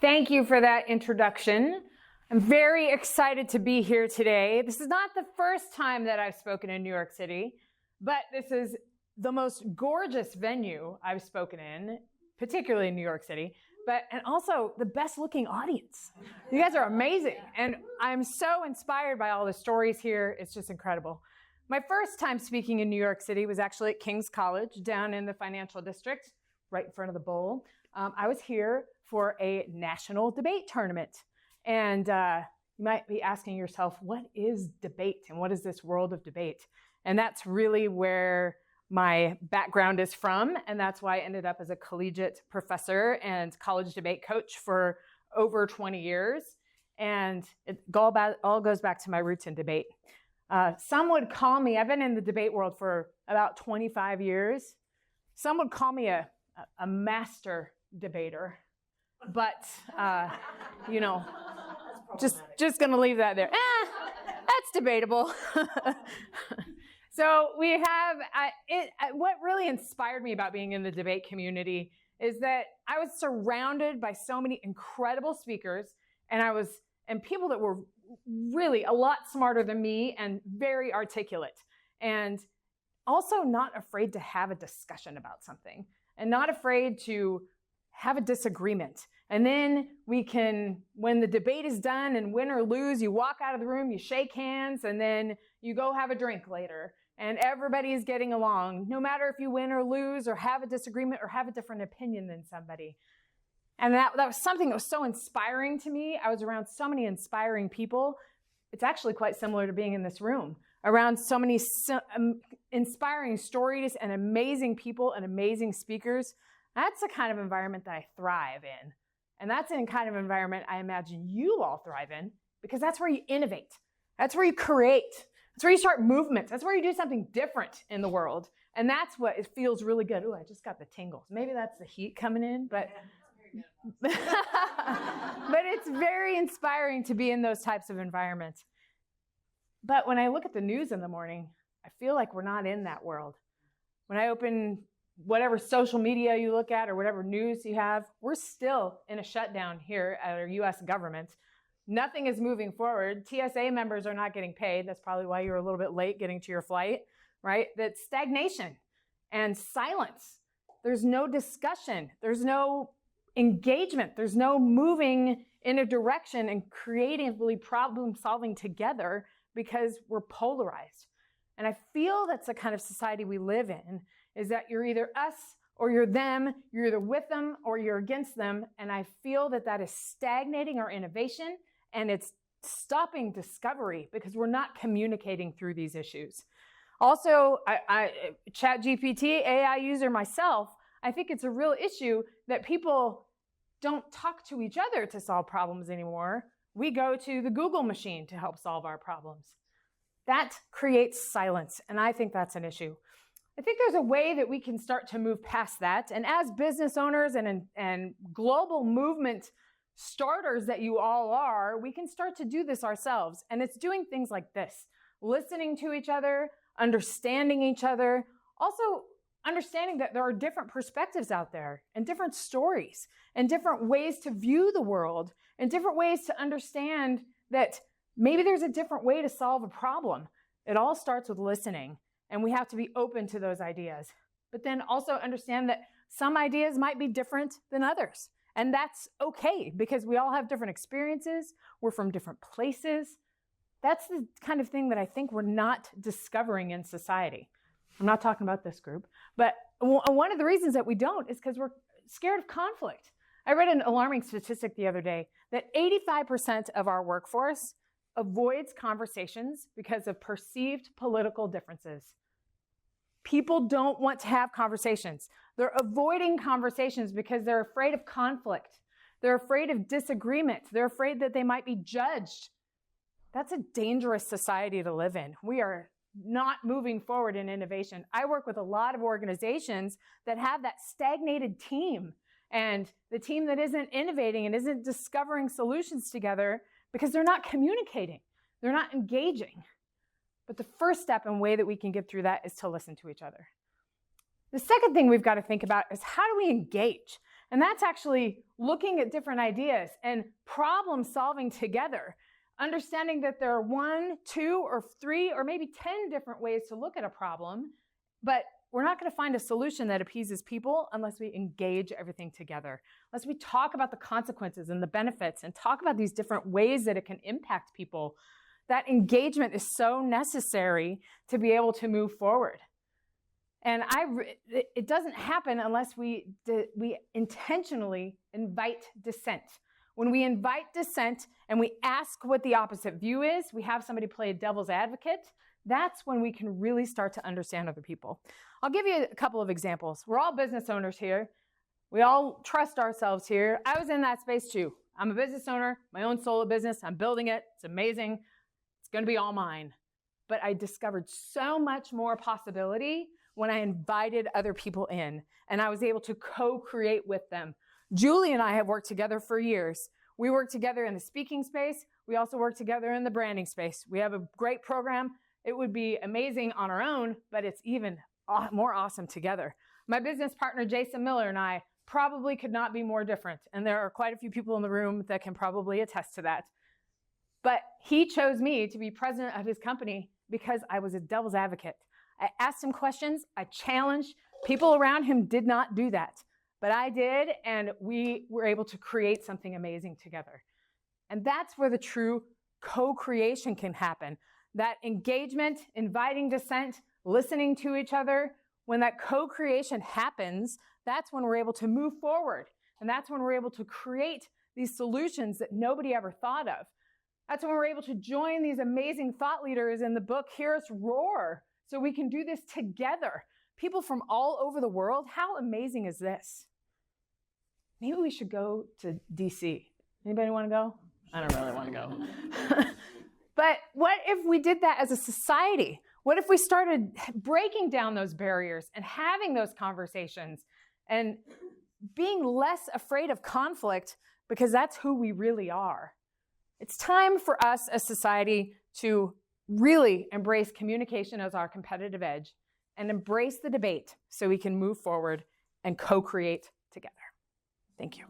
Thank you for that introduction. I'm very excited to be here today. This is not the first time that I've spoken in New York City, but this is the most gorgeous venue I've spoken in, particularly in New York City, and also the best looking audience. You guys are amazing. And I'm so inspired by all the stories here. It's just incredible. My first time speaking in New York City was actually at King's College down in the financial district, right in front of the bowl. I was here for a national debate tournament. And you might be asking yourself, what is debate and what is this world of debate? And that's really where my background is from. And that's why I ended up as a collegiate professor and college debate coach for over 20 years. And it all goes back to my roots in debate. Some would call me, I've been in the debate world for about 25 years. Some would call me a master debater, but you know, just gonna leave that there. That's debatable. So we have, what really inspired me about being in the debate community is that I was surrounded by so many incredible speakers, and people that were really a lot smarter than me and very articulate, and also not afraid to have a discussion about something and not afraid to have a disagreement. And then we can, when the debate is done and win or lose, you walk out of the room, you shake hands, and then you go have a drink later. And everybody's getting along, no matter if you win or lose or have a disagreement or have a different opinion than somebody. And that was something that was so inspiring to me. I was around so many inspiring people. It's actually quite similar to being in this room, around so many inspiring stories and amazing people and amazing speakers. That's the kind of environment that I thrive in. And that's the kind of environment I imagine you all thrive in, because that's where you innovate. That's where you create. That's where you start movements. That's where you do something different in the world. And that's what it feels really good. Oh, I just got the tingles. Maybe that's the heat coming in, but but it's very inspiring to be in those types of environments. But when I look at the news in the morning, I feel like we're not in that world. When I open whatever social media you look at or whatever news you have, we're still in a shutdown here at our US government. Nothing is moving forward. TSA members are not getting paid. That's probably why you were a little bit late getting to your flight, right? That's stagnation and silence. There's no discussion. There's no engagement. There's no moving in a direction and creatively problem solving together because we're polarized. And I feel that's the kind of society we live in, is that you're either us or you're them, you're either with them or you're against them. And I feel that that is stagnating our innovation, and it's stopping discovery because we're not communicating through these issues. Also, ChatGPT, AI user myself, I think it's a real issue that people don't talk to each other to solve problems anymore. We go to the Google machine to help solve our problems. That creates silence, and I think that's an issue. I think there's a way that we can start to move past that. And as business owners and global movement starters that you all are, we can start to do this ourselves. And it's doing things like this: listening to each other, understanding each other, also understanding that there are different perspectives out there and different stories and different ways to view the world and different ways to understand that maybe there's a different way to solve a problem. It all starts with listening. And we have to be open to those ideas. But then also understand that some ideas might be different than others. And that's okay, because we all have different experiences. We're from different places. That's the kind of thing that I think we're not discovering in society. I'm not talking about this group. But one of the reasons that we don't is because we're scared of conflict. I read an alarming statistic the other day that 85% of our workforce avoids conversations because of perceived political differences. People don't want to have conversations. They're avoiding conversations because they're afraid of conflict. They're afraid of disagreement. They're afraid that they might be judged. That's a dangerous society to live in. We are not moving forward in innovation. I work with a lot of organizations that have that stagnated team, and the team that isn't innovating and isn't discovering solutions together because they're not communicating, they're not engaging. But the first step and way that we can get through that is to listen to each other. The second thing we've got to think about is, how do we engage? And that's actually looking at different ideas and problem solving together, understanding that there are 1, 2, or 3, or maybe 10 different ways to look at a problem, but we're not going to find a solution that appeases people unless we engage everything together, unless we talk about the consequences and the benefits and talk about these different ways that it can impact people. That engagement is so necessary to be able to move forward. And it doesn't happen unless we intentionally invite dissent. When we invite dissent and we ask what the opposite view is, we have somebody play a devil's advocate, that's when we can really start to understand other people. I'll give you a couple of examples. We're all business owners here. We all trust ourselves here. I was in that space too. I'm a business owner, my own solo business. I'm building it. It's amazing. It's going to be all mine. But I discovered so much more possibility when I invited other people in and I was able to co-create with them. Julie and I have worked together for years. We work together in the speaking space. We also work together in the branding space. We have a great program. It would be amazing on our own, but it's even more awesome together. My business partner, Jason Miller, and I probably could not be more different. And there are quite a few people in the room that can probably attest to that. But he chose me to be president of his company because I was a devil's advocate. I asked him questions. I challenged. People around him did not do that. But I did, and we were able to create something amazing together. And that's where the true co-creation can happen. That engagement, inviting dissent, listening to each other, when that co-creation happens, that's when we're able to move forward. And that's when we're able to create these solutions that nobody ever thought of. That's when we're able to join these amazing thought leaders in the book, Hear Us Roar, so we can do this together. People from all over the world, how amazing is this? Maybe we should go to DC. Anybody want to go? I don't really want to go. But what if we did that as a society? What if we started breaking down those barriers and having those conversations and being less afraid of conflict because that's who we really are? It's time for us as society to really embrace communication as our competitive edge and embrace the debate so we can move forward and co-create together. Thank you.